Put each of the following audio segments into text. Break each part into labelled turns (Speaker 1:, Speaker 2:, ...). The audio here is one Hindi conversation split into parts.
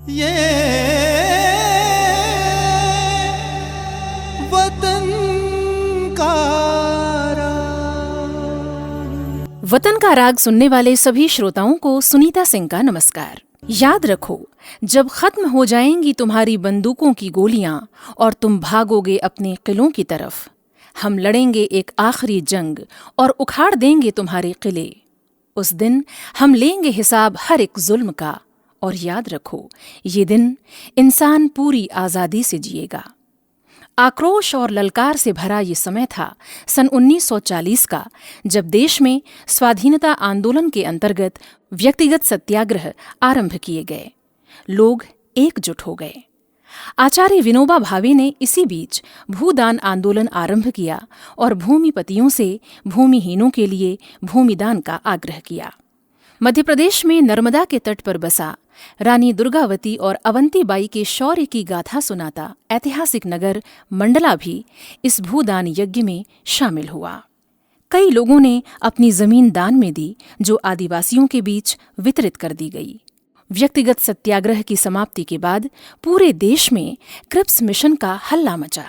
Speaker 1: ये
Speaker 2: वतन का राग सुनने वाले सभी श्रोताओं को सुनीता सिंह का नमस्कार। याद रखो, जब खत्म हो जाएंगी तुम्हारी बंदूकों की गोलियां और तुम भागोगे अपने किलों की तरफ, हम लड़ेंगे एक आखिरी जंग और उखाड़ देंगे तुम्हारे किले। उस दिन हम लेंगे हिसाब हर एक जुल्म का, और याद रखो, ये दिन इंसान पूरी आज़ादी से जिएगा। आक्रोश और ललकार से भरा ये समय था सन 1940 का, जब देश में स्वाधीनता आंदोलन के अंतर्गत व्यक्तिगत सत्याग्रह आरंभ किए गए। लोग एकजुट हो गए। आचार्य विनोबा भावे ने इसी बीच भूदान आंदोलन आरंभ किया और भूमिपतियों से भूमिहीनों के लिए भूमिदान का आग्रह किया। मध्य प्रदेश में नर्मदा के तट पर बसा रानी दुर्गावती और अवंतीबाई के शौर्य की गाथा सुनाता ऐतिहासिक नगर मंडला भी इस भूदान यज्ञ में शामिल हुआ। कई लोगों ने अपनी जमीन दान में दी, जो आदिवासियों के बीच वितरित कर दी गई। व्यक्तिगत सत्याग्रह की समाप्ति के बाद पूरे देश में क्रिप्स मिशन का हल्ला मचा।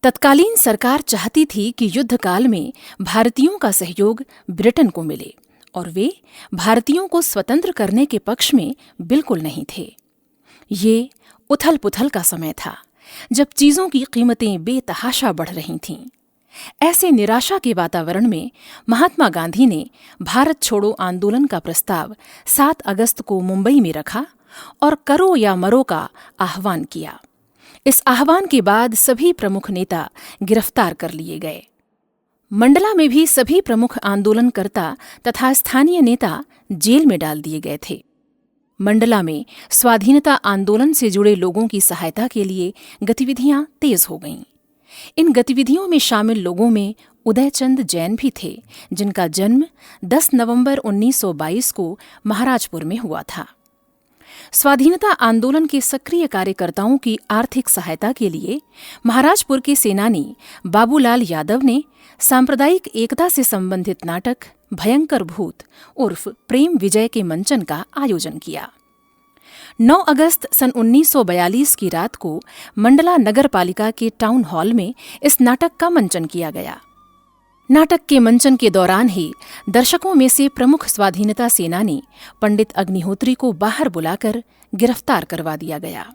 Speaker 2: तत्कालीन सरकार चाहती थी कि युद्धकाल में भारतीयों का सहयोग ब्रिटेन को मिले, और वे भारतीयों को स्वतंत्र करने के पक्ष में बिल्कुल नहीं थे। ये उथल पुथल का समय था, जब चीजों की कीमतें बेतहाशा बढ़ रही थीं। ऐसे निराशा के वातावरण में महात्मा गांधी ने भारत छोड़ो आंदोलन का प्रस्ताव 7 अगस्त को मुंबई में रखा और करो या मरो का आह्वान किया। इस आह्वान के बाद सभी प्रमुख नेता गिरफ्तार कर लिए गए। मंडला में भी सभी प्रमुख आंदोलनकर्ता तथा स्थानीय नेता जेल में डाल दिए गए थे। मंडला में स्वाधीनता आंदोलन से जुड़े लोगों की सहायता के लिए गतिविधियां तेज हो गईं। इन गतिविधियों में शामिल लोगों में उदयचंद जैन भी थे, जिनका जन्म 10 नवंबर 1922 को महाराजपुर में हुआ था। स्वाधीनता आंदोलन के सक्रिय कार्यकर्ताओं की आर्थिक सहायता के लिए महाराजपुर के सेनानी बाबूलाल यादव ने सांप्रदायिक एकता से संबंधित नाटक भयंकर भूत उर्फ प्रेम विजय के मंचन का आयोजन किया। 9 अगस्त सन 1942 की रात को मंडला नगर पालिका के टाउन हॉल में इस नाटक का मंचन किया गया। नाटक के मंचन के दौरान ही दर्शकों में से प्रमुख स्वाधीनता सेनानी पंडित अग्निहोत्री को बाहर बुलाकर गिरफ्तार करवा दिया गया।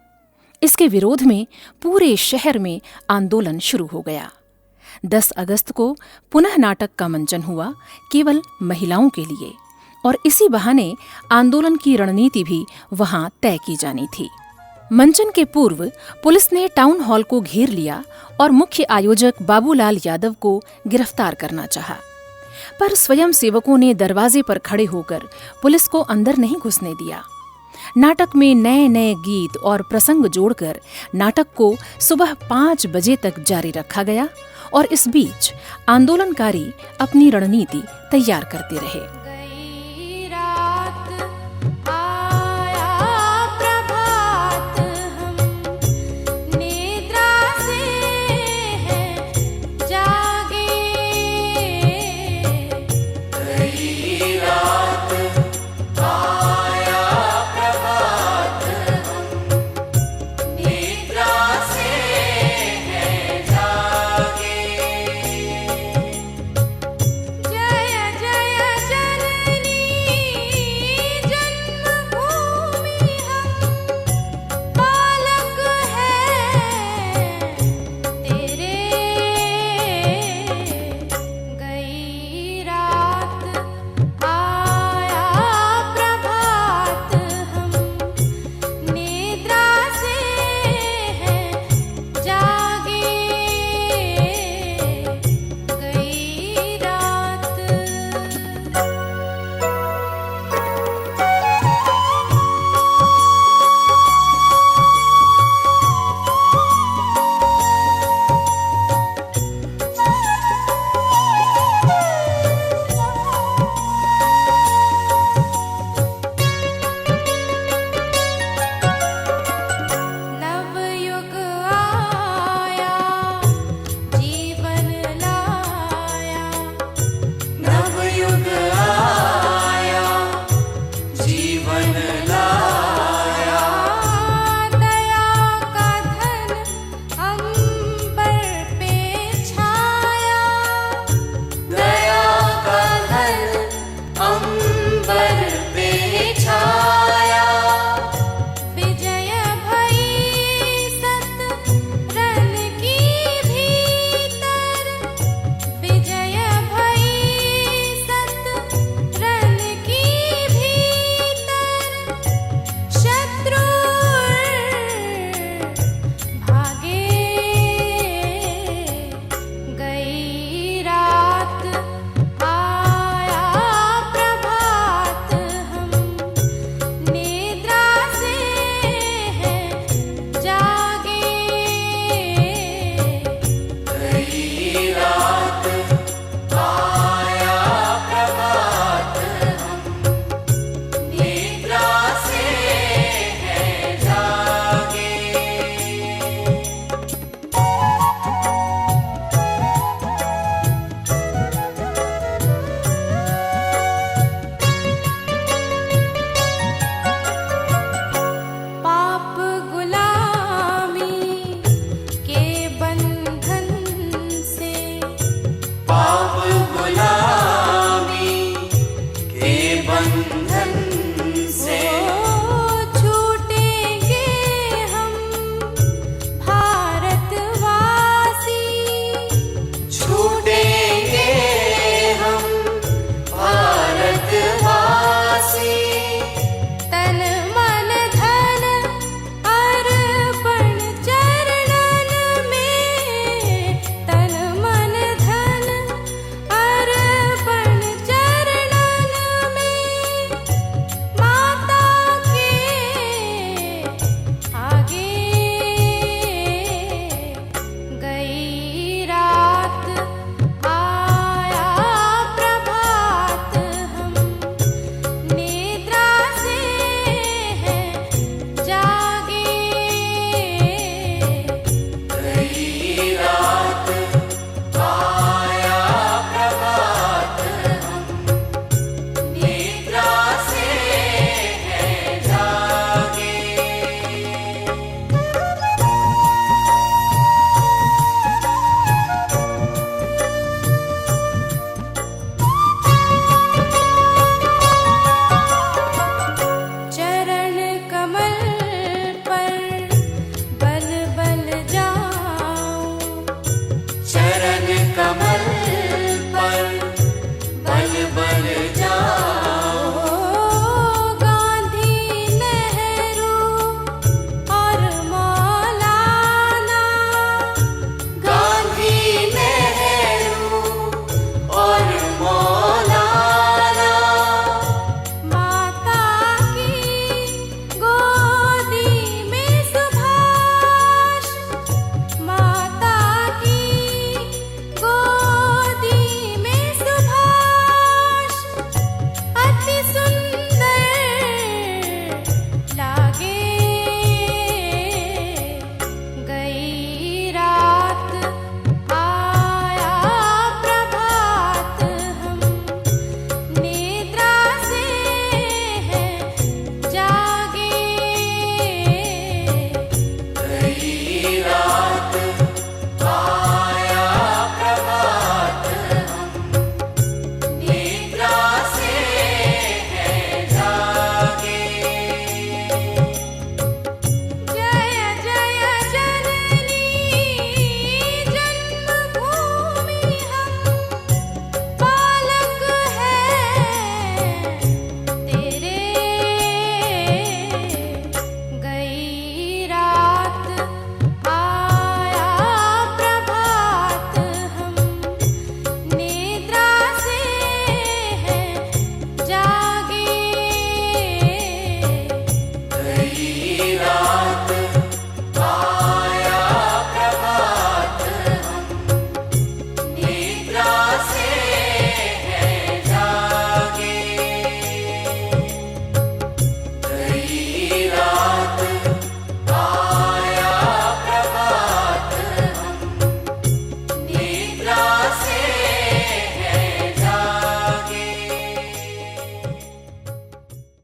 Speaker 2: इसके विरोध में पूरे शहर में आंदोलन शुरू हो गया। 10 अगस्त को पुनः नाटक का मंचन हुआ, केवल महिलाओं के लिए, और इसी बहाने आंदोलन की रणनीति भी वहां तय की जानी थी। मंचन के पूर्व पुलिस ने टाउन हॉल को घेर लिया और मुख्य आयोजक बाबूलाल यादव को गिरफ्तार करना चाहा, पर स्वयं सेवकों ने दरवाजे पर खड़े होकर पुलिस को अंदर नहीं घुसने दिया। नाटक में नए नए गीत और प्रसंग जोड़कर नाटक को सुबह 5 बजे तक जारी रखा गया, और इस बीच आंदोलनकारी अपनी रणनीति तैयार करते रहे।
Speaker 3: जय जय जय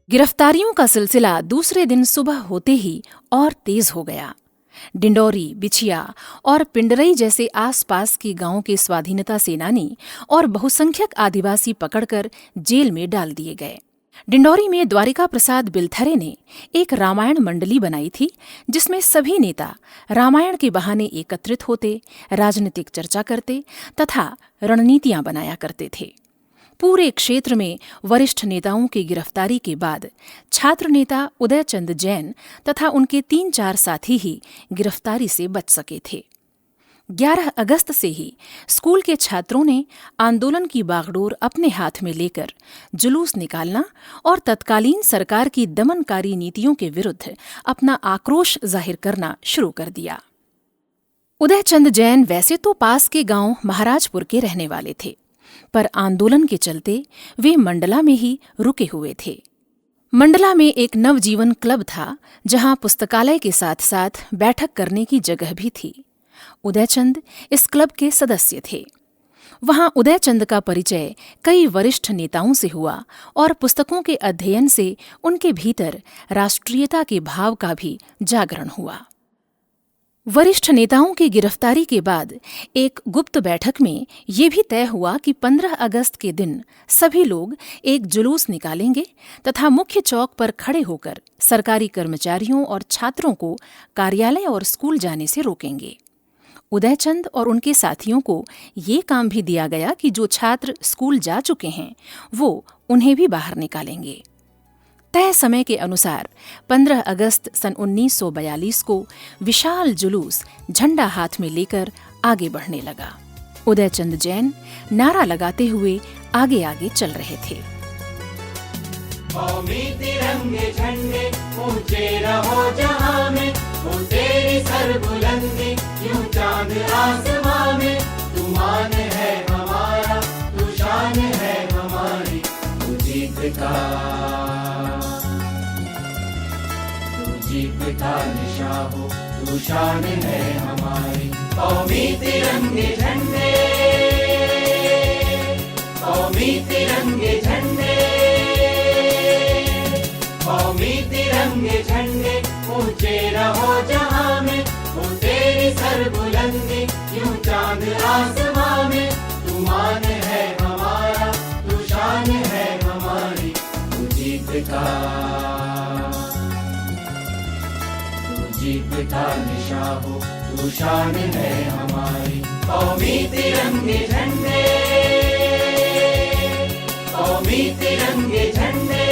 Speaker 2: गिरफ्तारियों का सिलसिला दूसरे दिन सुबह होते ही और तेज हो गया। डिंडौरी, बिछिया और पिंडरई जैसे आसपास के गांवों के स्वाधीनता सेनानी और बहुसंख्यक आदिवासी पकड़कर जेल में डाल दिए गए। डिंडौरी में द्वारिका प्रसाद बिलथरे ने एक रामायण मंडली बनाई थी, जिसमें सभी नेता रामायण के बहाने एकत्रित होते, राजनीतिक चर्चा करते तथा रणनीतियां बनाया करते थे। पूरे क्षेत्र में वरिष्ठ नेताओं की गिरफ्तारी के बाद छात्र नेता उदयचंद जैन तथा उनके 3-4 साथी ही गिरफ्तारी से बच सके थे। 11 अगस्त से ही स्कूल के छात्रों ने आंदोलन की बागडोर अपने हाथ में लेकर जुलूस निकालना और तत्कालीन सरकार की दमनकारी नीतियों के विरुद्ध अपना आक्रोश जाहिर करना शुरू कर दिया। उदयचंद जैन वैसे तो पास के गांव महाराजपुर के रहने वाले थे, पर आंदोलन के चलते वे मंडला में ही रुके हुए थे। मंडला में एक नवजीवन क्लब था, जहां पुस्तकालय के साथ साथ बैठक करने की जगह भी थी। उदयचंद इस क्लब के सदस्य थे। वहां उदयचंद का परिचय कई वरिष्ठ नेताओं से हुआ और पुस्तकों के अध्ययन से उनके भीतर राष्ट्रीयता के भाव का भी जागरण हुआ। वरिष्ठ नेताओं की गिरफ्तारी के बाद एक गुप्त बैठक में ये भी तय हुआ कि 15 अगस्त के दिन सभी लोग एक जुलूस निकालेंगे तथा मुख्य चौक पर खड़े होकर सरकारी कर्मचारियों और छात्रों को कार्यालय और स्कूल जाने से रोकेंगे। उदयचंद और उनके साथियों को ये काम भी दिया गया कि जो छात्र स्कूल जा चुके हैं वो उन्हें भी बाहर निकालेंगे। तय समय के अनुसार 15 अगस्त सन 1942 को विशाल जुलूस झंडा हाथ में लेकर आगे बढ़ने लगा। उदयचंद जैन नारा लगाते हुए आगे आगे चल रहे थे।
Speaker 1: कौमी तिरंगे झंडे ऊंचे रहो जहां में, वो तेरी सरबुलंदी यूं चांद आसमां में। तू मान है हमारा, तू शान है हमारी, तू जीत का निशा हो, तू शान है हमारी। कौमी तिरंगे झंडे, कौमी तिरंगे झंडे, कौमी तिरंगे झंडे ऊंचे रहो जहां में, वो तेरी सरबुलंदी यूं चांद आसमां में। तू मान है हमारा, तू शान है हमारी, तू जीत का निशा हो, तू शान है हमारी। कौमी तिरंगे झंडे, कौमी तिरंगे झंडे।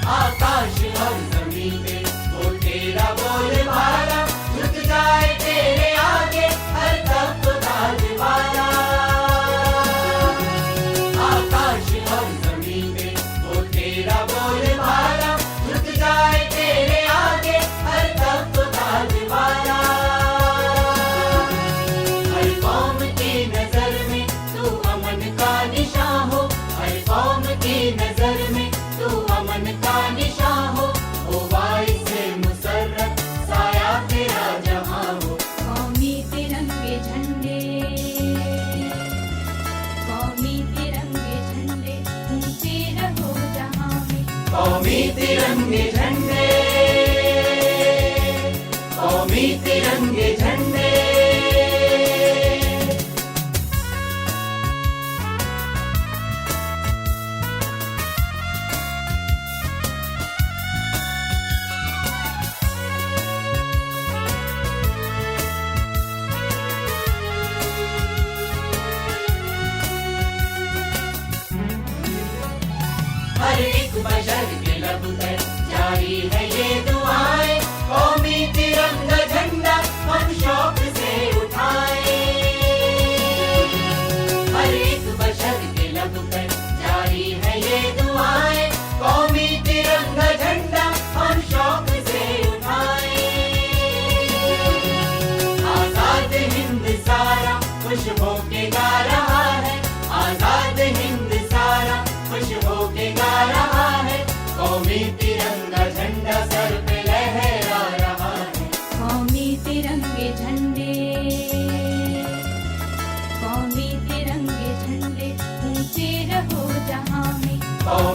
Speaker 1: आकाश और जमीन पे वो तेरा बोलबाला, झुक जाए तेरे आगे हर तख्त ताजवाला। आकाश और जमीन पे वो तेरा बोलबाला, झुक जाए तेरे आगे हर तख्त ताजवाला। हर कौम की नजर में तू अमन का निशान हो, हर कौम की नजर में तू अमन का निशान हो। ओ वाइसे मुसर्रत साया तेरा जहां हो।
Speaker 3: कौमी तिरंगे झंडे, कौमी तिरंगे झंडे ऊंचे रहो जहां में।
Speaker 1: कौमी तिरंगे झंडे, कौमी तिरंगे झंडे। हर एक बशर के लब पे जारी है ये दुआएं, कौमी तिरंगा झंडा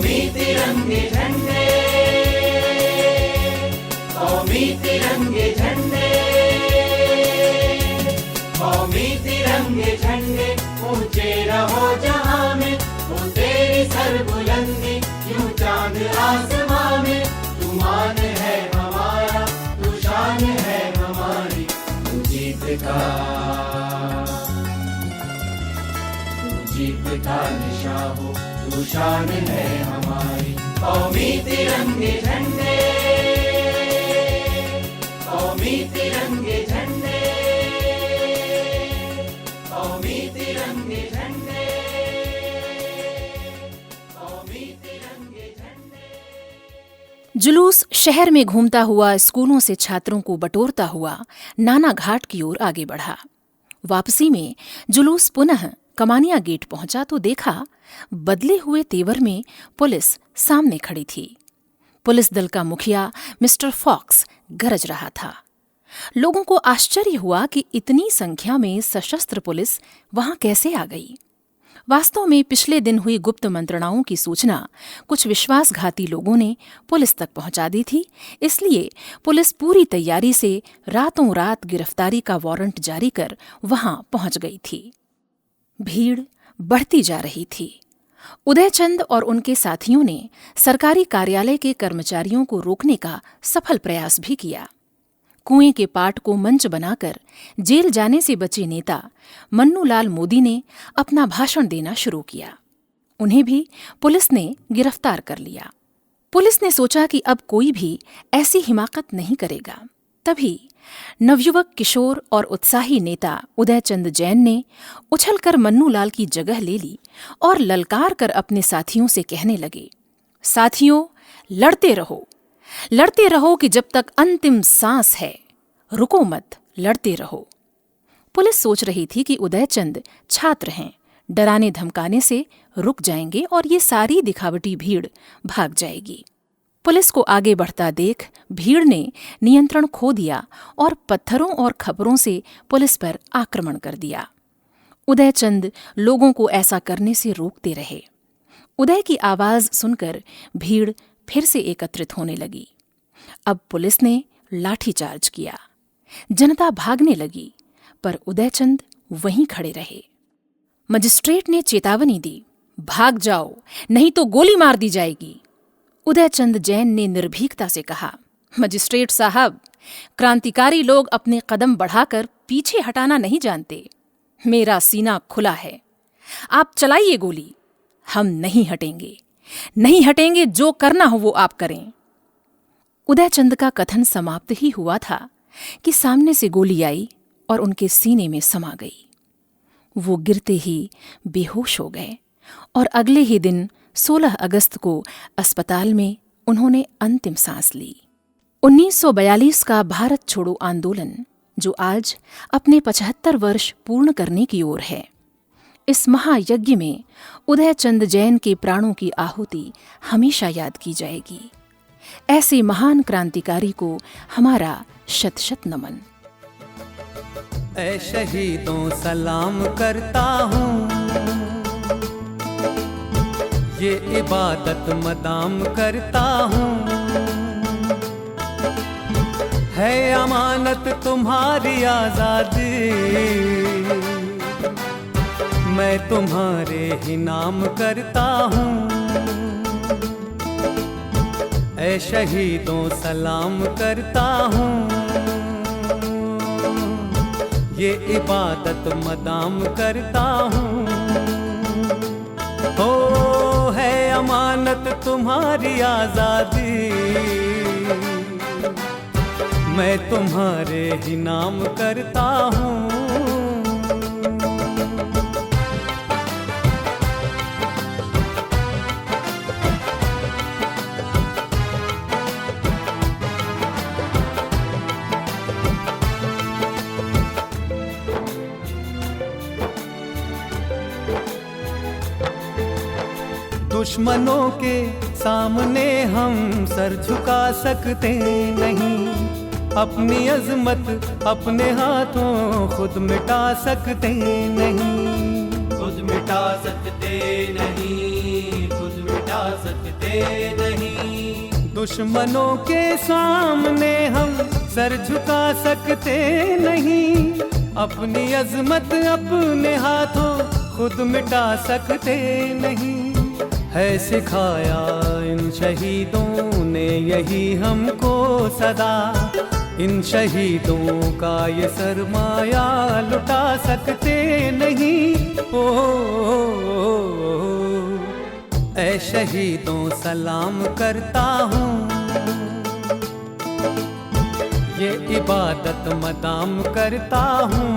Speaker 1: कौमी तिरंगे झंडे, कौमी तिरंगे झंडे, कौमी तिरंगे झंडे, ऊंचे रहो जहां में, वो तेरी सरबुलंदी, यूं चांद आसमां में, तू मान है हमारा, तू शान है हमारी, तू जीत का निशा हो, तू शान है हमारी। कौमी तिरंगे झंडे, कौमी तिरंगे झंडे, कौमी तिरंगे झंडे, कौमी तिरंगे झंडे।
Speaker 2: जुलूस शहर में घूमता हुआ स्कूलों से छात्रों को बटोरता हुआ नाना घाट की ओर आगे बढ़ा। वापसी में जुलूस पुनः कमानिया गेट पहुंचा तो देखा बदले हुए तेवर में पुलिस सामने खड़ी थी। पुलिस दल का मुखिया मिस्टर फॉक्स गरज रहा था। लोगों को आश्चर्य हुआ कि इतनी संख्या में सशस्त्र पुलिस वहां कैसे आ गई। वास्तव में पिछले दिन हुई गुप्त मंत्रणाओं की सूचना कुछ विश्वासघाती लोगों ने पुलिस तक पहुंचा दी थी, इसलिए पुलिस पूरी तैयारी से रातों रात गिरफ्तारी का वारंट जारी कर वहां पहुंच गई थी। भीड़ बढ़ती जा रही थी। उदयचंद और उनके साथियों ने सरकारी कार्यालय के कर्मचारियों को रोकने का सफल प्रयास भी किया। कुएं के पाट को मंच बनाकर जेल जाने से बचे नेता मन्नूलाल मोदी ने अपना भाषण देना शुरू किया। उन्हें भी पुलिस ने गिरफ्तार कर लिया। पुलिस ने सोचा कि अब कोई भी ऐसी हिमाकत नहीं करेगा। तभी नवयुवक किशोर और उत्साही नेता उदयचंद जैन ने उछलकर मन्नूलाल की जगह ले ली और ललकार कर अपने साथियों से कहने लगे, साथियों, लड़ते रहो कि जब तक अंतिम सांस है, रुको मत, लड़ते रहो। पुलिस सोच रही थी कि उदयचंद छात्र हैं, डराने धमकाने से रुक जाएंगे और ये सारी दिखावटी भीड़ भाग जाएगी। पुलिस को आगे बढ़ता देख भीड़ ने नियंत्रण खो दिया और पत्थरों और खपरों से पुलिस पर आक्रमण कर दिया। उदयचंद लोगों को ऐसा करने से रोकते रहे। उदय की आवाज सुनकर भीड़ फिर से एकत्रित होने लगी। अब पुलिस ने लाठीचार्ज किया। जनता भागने लगी, पर उदयचंद वहीं खड़े रहे। मजिस्ट्रेट ने चेतावनी दी, भाग जाओ, नहीं तो गोली मार दी जाएगी। उदयचंद जैन ने निर्भीकता से कहा, मजिस्ट्रेट साहब, क्रांतिकारी लोग अपने कदम बढ़ाकर पीछे हटाना नहीं जानते। मेरा सीना खुला है, आप चलाइए गोली, हम नहीं हटेंगे, जो करना हो वो आप करें। उदयचंद का कथन समाप्त ही हुआ था कि सामने से गोली आई और उनके सीने में समा गई। वो गिरते ही बेहोश हो गए और अगले ही दिन 16 अगस्त को अस्पताल में उन्होंने अंतिम सांस ली। 1942 का भारत छोड़ो आंदोलन, जो आज अपने 75 वर्ष पूर्ण करने की ओर है, इस महायज्ञ में उदयचंद जैन के प्राणों की आहुति हमेशा याद की जाएगी। ऐसे महान क्रांतिकारी को हमारा शत शत नमन।
Speaker 4: ऐ शहीदों सलाम करता हूँ, ये इबादत मदाम करता हूँ, है अमानत तुम्हारी आजादी, मैं तुम्हारे ही नाम करता हूँ। ऐ शहीदों सलाम करता हूँ, ये इबादत मदाम करता हूँ। हो है अमानत तुम्हारी आजादी, मैं तुम्हारे ही नाम करता हूँ। दुश्मनों के सामने हम सर झुका सकते नहीं, अपनी अजमत अपने हाथों खुद मिटा सकते नहीं,
Speaker 1: खुद मिटा सकते नहीं, खुद मिटा सकते नहीं।
Speaker 4: दुश्मनों के सामने हम सर झुका सकते नहीं, अपनी अजमत अपने हाथों खुद मिटा सकते नहीं। है सिखाया इन शहीदों ने यही हमको सदा, इन शहीदों का ये सरमाया लुटा सकते नहीं। ओ, ऐ शहीदों सलाम करता हूँ, ये इबादत मदाम करता हूँ।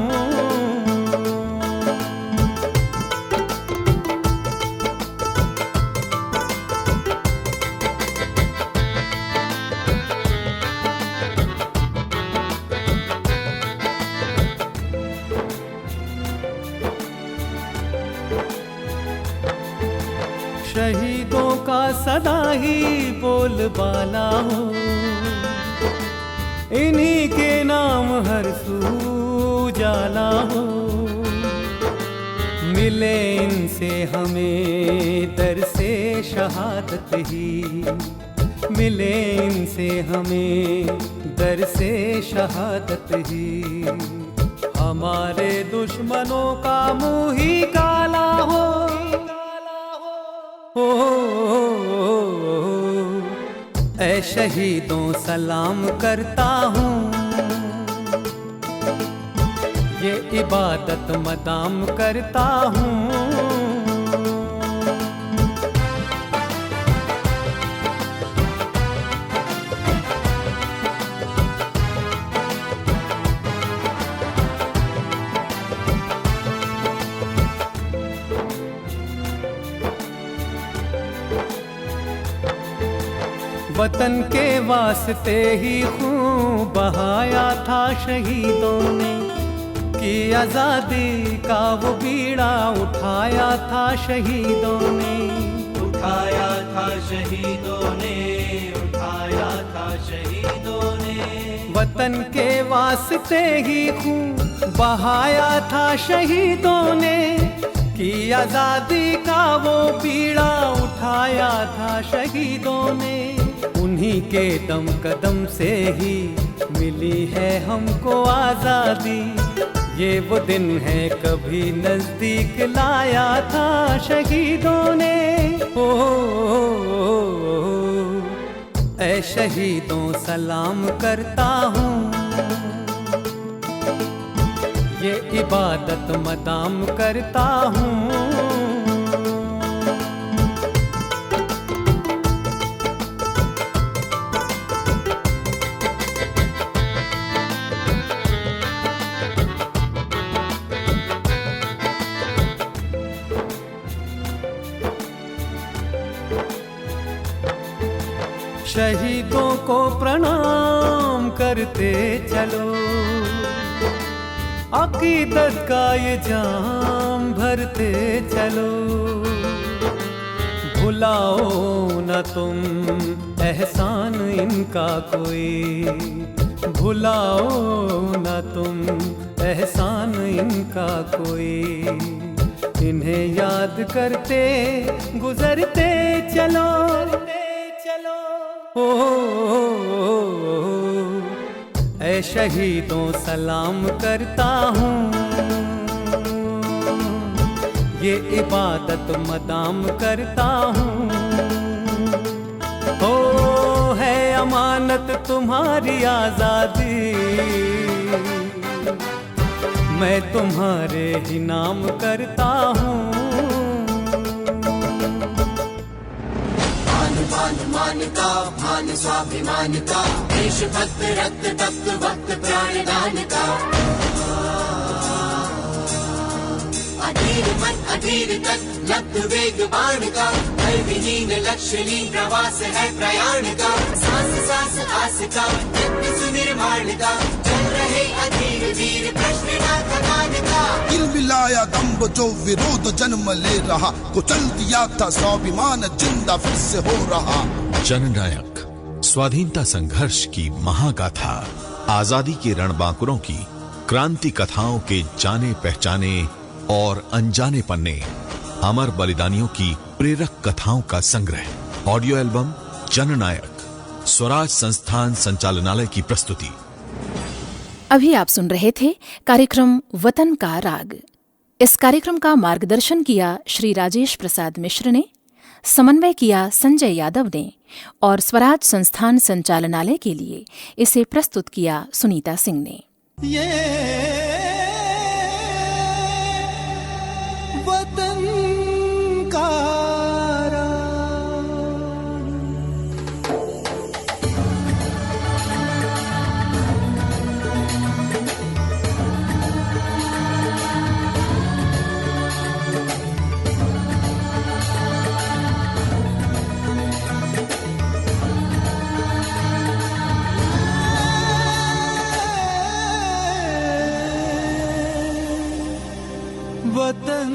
Speaker 4: शहीदों का सदा ही बोलबाला हो, इन्हीं के नाम हर सू उजाला हो। मिले इनसे हमें दर से शहादत ही, मिले इनसे हमें दर से शहादत ही। हमारे दुश्मनों का मुंह ही काला हो, ओ, ऐ शहीदों सलाम करता हूँ, ये इबादत मदाम करता हूँ। वतन के वास्ते ही खून बहाया था शहीदों ने, कि आजादी का वो बीड़ा उठाया था शहीदों ने।
Speaker 1: उठाया था शहीदों ने, उठाया था शहीदों ने।
Speaker 4: वतन के वास्ते ही खून बहाया था शहीदों ने, कि आजादी का वो बीड़ा उठाया था शहीदों ने। उन्हीं के दम कदम से ही मिली है हमको आजादी, ये वो दिन है कभी नजदीक लाया था शहीदों ने। ओ, ऐ शहीदों सलाम करता हूँ, ये इबादत मदाम करता हूँ। शहीदों को प्रणाम करते चलो, अकीदत का ये जाम भरते चलो। भुलाओ न तुम एहसान इनका कोई, भुलाओ न तुम एहसान इनका कोई। इन्हें याद करते गुजरते चलो, ओ, ऐ शहीदों सलाम करता हूँ, ये इबादत मदाम करता हूँ। हो है अमानत तुम्हारी आजादी, मैं तुम्हारे ही नाम करता हूँ।
Speaker 1: मान का मान स्वाभिमान का, देशभक्त रक्त तप्त वक्त प्राणदान का। अधीर मन अधीर तक लब्ध वेग बाण का, भय विहीन लक्ष्यलीन प्रवास है प्रयाण का। सांस सांस आस का यत्न सुनिर्माण का, चल रहे अधीर वीर प्रश्न ना थकान का।
Speaker 5: दिल मिलाया दम्भ जो विरोध जन्म ले रहा, कुचल दिया था स्वाभिमान जिंदा फिर से हो रहा।
Speaker 6: जननायक स्वाधीनता संघर्ष की महागाथा, आजादी के रणबांकुरों की क्रांति कथाओं के जाने पहचाने और अनजाने पन्ने, अमर बलिदानियों की प्रेरक कथाओं का संग्रह। ऑडियो एल्बम जननायक स्वराज संस्थान संचालनालय की प्रस्तुति।
Speaker 2: अभी आप सुन रहे थे कार्यक्रम वतन का राग। इस कार्यक्रम का मार्गदर्शन किया श्री राजेश प्रसाद मिश्र ने, समन्वय किया संजय यादव ने और स्वराज संस्थान संचालनालय के लिए इसे प्रस्तुत किया सुनीता सिंह ने।
Speaker 4: ये वतन का वतन